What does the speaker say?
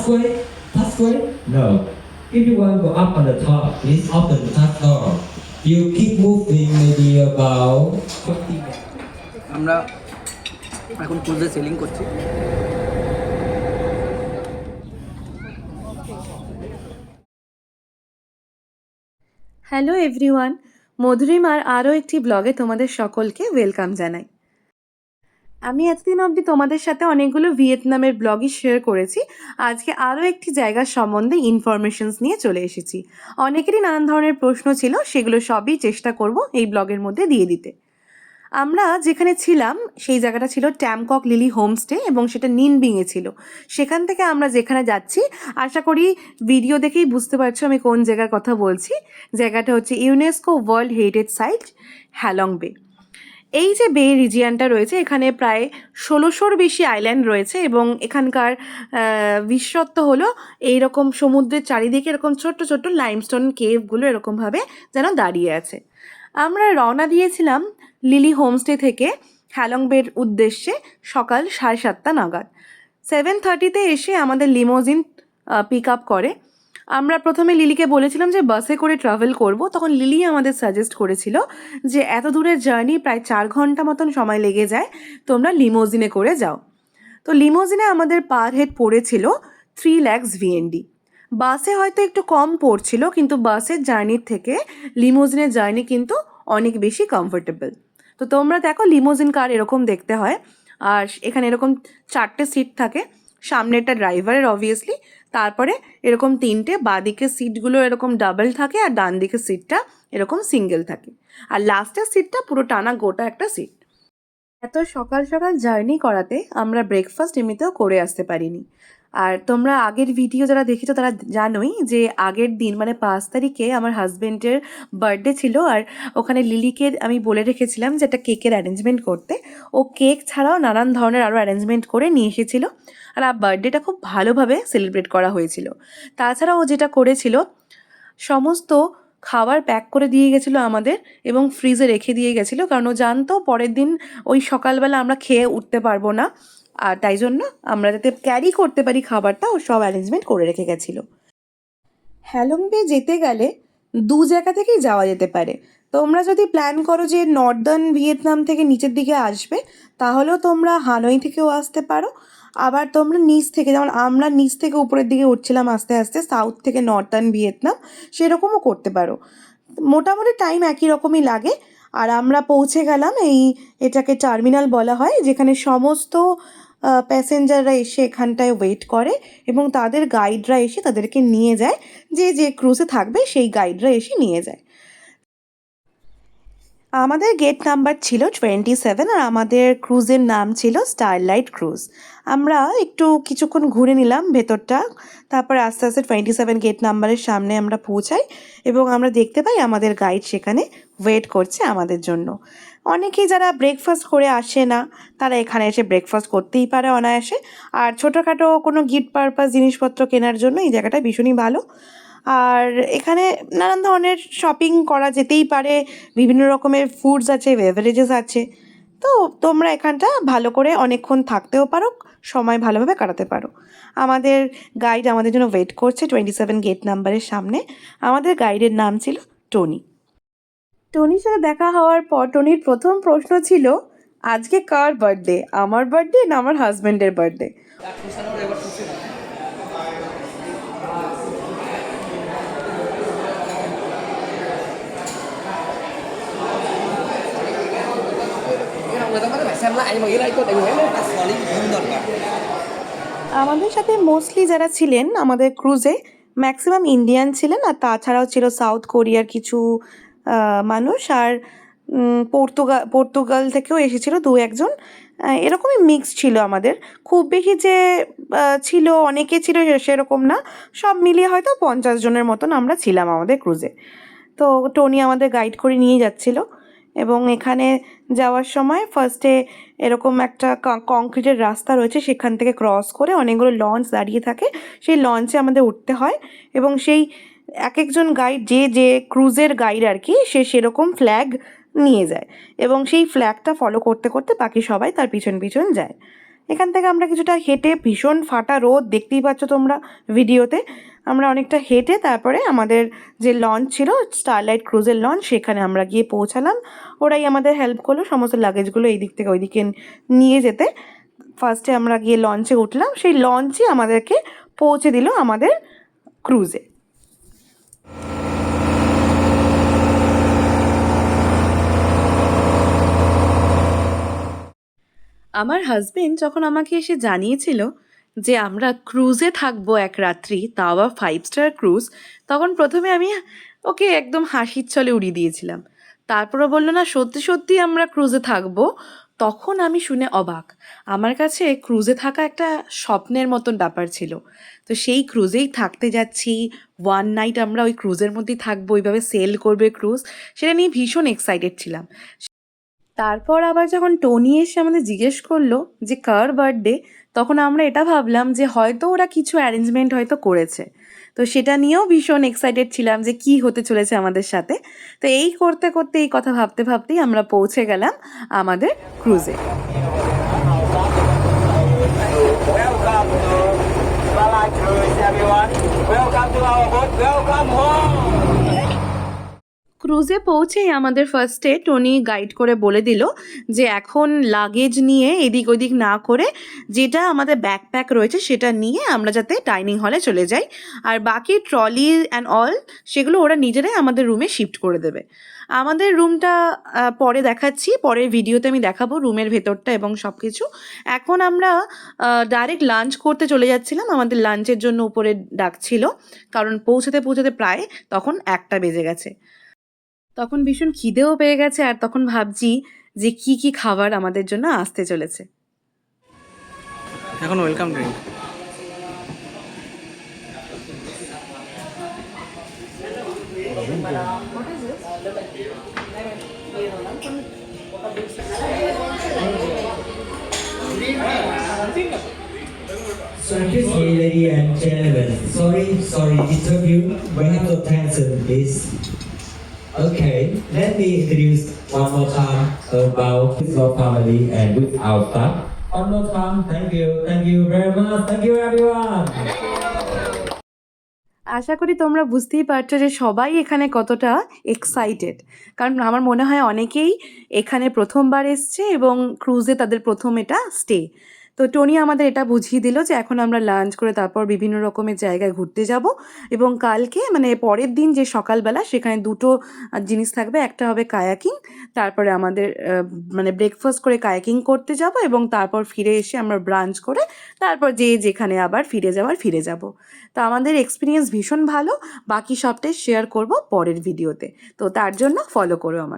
Pathway? Pathway? No. If you want to go up on the top, please open the top door. You keep moving maybe about 50 minutes. আমরা এখন ক্রুজে selling করছি। Hello everyone, মধুরিমার আরও একটি ব্লগে তোমাদের সকলকে welcome জানাই। আমি এতদিন অবধি তোমাদের সাথে অনেকগুলো ভিয়েতনামের ব্লগই শেয়ার করেছি। আজকে আরও একটি জায়গার সম্বন্ধে ইনফরমেশনস নিয়ে চলে এসেছি। অনেকেরই নানান ধরনের প্রশ্ন ছিল, সেগুলো সবই চেষ্টা করব এই ব্লগের মধ্যে দিয়ে দিতে। আমরা যেখানে ছিলাম সেই জায়গাটা ছিল ট্যামকক লিলি হোমস্টে এবং সেটা নিনবিংয়ে ছিল। সেখান থেকে আমরা যেখানে যাচ্ছি, আশা করি ভিডিও দেখেই বুঝতে পারছো আমি কোন জায়গার কথা বলছি। জায়গাটা হচ্ছে ইউনেস্কো ওয়ার্ল্ড হেরিটেজ সাইট হ্যালং বে। এই যে বে রিজিয়ানটা রয়েছে, এখানে প্রায় 1600-র বেশি আইল্যান্ড রয়েছে এবং এখানকার বিশেষত্ব হলো এইরকম সমুদ্রের চারিদিকে এরকম ছোট্ট ছোট্ট লাইমস্টোন কেভগুলো এরকমভাবে যেন দাঁড়িয়ে আছে। আমরা রওনা দিয়েছিলাম লিলি হোমস্টে থেকে হ্যালং বের উদ্দেশ্যে সকাল 7:30 নাগাদ। 7:30-তে এসে আমাদের লিমোজিন পিক আপ করে। আমরা প্রথমে লিলিকে বলেছিলাম যে বাসে করে ট্রাভেল করব, তখন লিলি আমাদের সাজেস্ট করেছিল যে এত দূরের জার্নি প্রায় 4 ঘন্টা মতন সময় লেগে যায়, তোমরা লিমোজিনে করে যাও। তো লিমোজিনে আমাদের পার হেড পড়েছিল 3 lakhs VND। বাসে হয়তো একটু কম পড়ছিল, কিন্তু বাসের জার্নির থেকে লিমোজিনের জার্নি কিন্তু অনেক বেশি কমফোর্টেবল। তো তোমরা দেখো লিমোজিন কার এরকম দেখতে হয়, আর এখানে এরকম 4টে সিট থাকে। সামনেরটা ড্রাইভারের অবভিয়াসলি, তারপরে এরকম 3টে, বাঁদিকের সিটগুলো এরকম ডাবল থাকে আর ডান দিকের সিটটা এরকম সিঙ্গেল থাকে, আর লাস্টের সিটটা পুরো টানা গোটা একটা সিট। এত সকাল সকাল জার্নি করাতে আমরা ব্রেকফাস্ট এমনিতেও করে আসতে পারিনি। আর তোমরা আগের ভিডিও যারা দেখেছো তারা জানোই যে আগের দিন মানে 5 তারিখে আমার হাজব্যান্ডের বার্থডে ছিল, আর ওখানে লিলিকে আমি বলে রেখেছিলাম যে একটা কেকের অ্যারেঞ্জমেন্ট করতে। ও কেক ছাড়াও নানান ধরনের আরও অ্যারেঞ্জমেন্ট করে নিয়ে এসেছিলো, আর বার্থডেটা খুব ভালোভাবে সেলিব্রেট করা হয়েছিল। তাছাড়া ও যেটা করেছিল, সমস্ত খাবার প্যাক করে দিয়ে গেছিলো আমাদের এবং ফ্রিজে রেখে দিয়ে গেছিলো, কারণ ও জানতো পরের দিন ওই সকালবেলা আমরা খেয়ে উঠতে পারবো না, আর তাই জন্য আমরা যাতে ক্যারি করতে পারি খাবারটা, ও সব অ্যারেঞ্জমেন্ট করে রেখে গেছিলো। হ্যালং বে যেতে গেলে 2 জায়গা থেকেই যাওয়া যেতে পারে। তোমরা যদি প্ল্যান করো যে নর্দার্ন ভিয়েতনাম থেকে নিচের দিকে আসবে, তাহলেও তোমরা হানয় থেকেও আসতে পারো। আবার তোমরা নিচ থেকে, যেমন আমরা নিচ থেকে উপরের দিকে উঠছিলাম আস্তে আস্তে, সাউথ থেকে নর্দার্ন ভিয়েতনাম, সেরকমও করতে পারো। মোটামুটি টাইম একই রকমই লাগে। আর আমরা পৌঁছে গেলাম এটাকে টার্মিনাল বলা হয়, যেখানে সমস্ত প্যাসেঞ্জাররা এসে এখানটায় ওয়েট করে এবং তাদের গাইডরা এসে তাদেরকে নিয়ে যায়। যে যে ক্রুজে থাকবে সেই গাইডরা এসে নিয়ে যায়। আমাদের গেট নাম্বার ছিল 27 আর আমাদের ক্রুজের নাম ছিল স্টারলাইট ক্রুজ। আমরা একটু কিছুক্ষণ ঘুরে নিলাম ভেতরটা, তারপর আস্তে আস্তে 27 গেট নাম্বারের সামনে আমরা পৌঁছাই এবং আমরা দেখতে পাই আমাদের গাইড সেখানে ওয়েট করছে আমাদের জন্য। অনেকেই যারা ব্রেকফাস্ট করে আসে না, তারা এখানে এসে ব্রেকফাস্ট করতেই পারে অনায়াসে। আর ছোটোখাটো কোনো গিফট পারপাস জিনিসপত্র কেনার জন্য এই জায়গাটা ভীষণই ভালো। আর এখানে নানান ধরনের শপিং করা যেতেই পারে, বিভিন্ন রকমের ফুডস আছে, বেভারেজেস আছে। তো তোমরা এখানটা ভালো করে অনেকক্ষণ থাকতেও পারো, সময় ভালোভাবে কাটাতে পারো। আমাদের গাইড আমাদের জন্য ওয়েট করছে 27 গেট নাম্বারের সামনে। আমাদের গাইডের নাম ছিল টনি। টনির সাথে দেখা হওয়ার পর টনির প্রথম প্রশ্ন ছিল, আজকে কার বার্থডে, আমার বার্থডে না আমার হাজব্যান্ডের বার্থডে? আমাদের সাথে মোস্টলি যারা ছিলেন আমাদের ক্রুজে, ম্যাক্সিমাম ইন্ডিয়ান ছিলেন, আর তাছাড়াও ছিল সাউথ কোরিয়ার কিছু মানুষ, আর পর্তুগাল থেকেও এসেছিল 2-1 জন। এরকমই মিক্স ছিল আমাদের। খুব বেশি যে ছিল অনেকে ছিল সেরকম না, সব মিলিয়ে হয়তো 50 জনের মতন আমরা ছিলাম আমাদের ক্রুজে। তো টনি আমাদের গাইড করে নিয়ে যাচ্ছিল এবং এখানে যাওয়ার সময় ফার্স্টে এরকম একটা কংক্রিটের রাস্তা রয়েছে, সেখান থেকে ক্রস করে অনেকগুলো লঞ্চ দাঁড়িয়ে থাকে, সেই লঞ্চে আমাদের উঠতে হয় এবং সেই এক একজন গাইড, যে যে ক্রুজের গাইড আর কি, সে সেরকম ফ্ল্যাগ নিয়ে যায় এবং সেই ফ্ল্যাগটা ফলো করতে করতে বাকি সবাই তার পিছন পিছন যায়। এখান থেকে আমরা কিছুটা হেঁটে, ভীষণ ফাটা রোদ দেখতেই পাচ্ছ তোমরা ভিডিওতে, আমরা অনেকটা হেঁটে তারপরে আমাদের যে লঞ্চ ছিল স্টারলাইট ক্রুজের লঞ্চ, সেখানে আমরা গিয়ে পৌঁছালাম। ওরাই আমাদের হেল্প করলো সমস্ত লাগেজগুলো এই দিক থেকে ওই দিকে নিয়ে যেতে। ফার্স্টে আমরা গিয়ে লঞ্চে উঠলাম, সেই লঞ্চই আমাদেরকে পৌঁছে দিল আমাদের ক্রুজে। আমার হাজবেন্ড যখন আমাকে এসে জানিয়েছিল যে আমরা ক্রুজে থাকবো এক রাত্রি, তাও আবার 5 স্টার ক্রুজ, তখন প্রথমে আমি ওকে একদম হাসির ছলে উড়িয়ে দিয়েছিলাম। তারপরে বললো না সত্যি সত্যি আমরা ক্রুজে থাকবো। তখন আমি শুনে অবাক। আমার কাছে ক্রুজে থাকা একটা স্বপ্নের মতন ব্যাপার ছিল। তো সেই ক্রুজেই থাকতে যাচ্ছি, 1 নাইট আমরা ওই ক্রুজের মধ্যেই থাকবো, ওইভাবে সেল করবে ক্রুজ, সেটা নিয়ে ভীষণ এক্সাইটেড ছিলাম। তারপর আবার যখন টনি এসে আমাদের জিজ্ঞেস করলো যে কার বার্থডে, তখন আমরা এটা ভাবলাম যে হয়তো ওরা কিছু অ্যারেঞ্জমেন্ট হয়তো করেছে। তো সেটা নিয়েও ভীষণ এক্সাইটেড ছিলাম যে কি হতে চলেছে আমাদের সাথে। তো এই করতে করতে, এই কথা ভাবতে ভাবতেই আমরা পৌঁছে গেলাম আমাদের ক্রুজে। Welcome to Starlight Cruise, everyone. Welcome to our boat. Welcome home. ক্রুজে পৌঁছেই আমাদের ফার্স্টে টনি গাইড করে বলে দিল যে এখন লাগেজ নিয়ে এদিক ওদিক না করে যেটা আমাদের ব্যাকপ্যাক রয়েছে সেটা নিয়ে আমরা যাতে ডাইনিং হলে চলে যাই, আর বাকি ট্রলি অ্যান্ড অল সেগুলো ওরা নিজেরাই আমাদের রুমে শিফট করে দেবে। আমাদের রুমটা পরে দেখাচ্ছি, পরের ভিডিওতে আমি দেখাবো রুমের ভেতরটা এবং সব কিছু। এখন আমরা ডাইরেক্ট লাঞ্চ করতে চলে যাচ্ছিলাম, আমাদের লাঞ্চের জন্য উপরে ডাকছিল, কারণ পৌঁছাতে পৌঁছাতে প্রায় তখন 1টা বেজে গেছে। তখন ভীষণ খিদেও পেয়ে গেছে, আর তখন ভাবছি যে কি কি খাবার আমাদের জন্য আসতে চলেছে। এখন welcome drink. So excuse me, ladies and gentlemen. Sorry, interview. We have to attention, please. Okay, let me introduce one more time about your family and with our staff. One more time, thank you very much, thank you everyone. আশা করি তোমরা বুঝতেই পারছো যে সবাই এখানে কতটা excited, কারণ আমার মনে হয় অনেকেই এখানে প্রথমবার এসছে এবং ক্রুজে তাদের প্রথম এটা স্টে। তো টনি আমাদের এটা বুঝিয়ে দিল যে এখন আমরা লাঞ্চ করে তারপর বিভিন্ন রকমের জায়গায় ঘুরতে যাব, এবং কালকে মানে পরের দিন যে সকালবেলা সেখানে দুটো জিনিস থাকবে, একটা হবে কায়াকিং, তারপরে আমাদের মানে ব্রেকফাস্ট করে কায়াকিং করতে যাব এবং তারপর ফিরে এসে আমরা ব্রাঞ্চ করে তারপর যেখানে আবার ফিরে যাব। তো আমাদের এক্সপিরিয়েন্স ভীষণ ভালো, বাকি সবটাই শেয়ার করব পরের ভিডিওতে, তো তার জন্য ফলো করো আমাকে।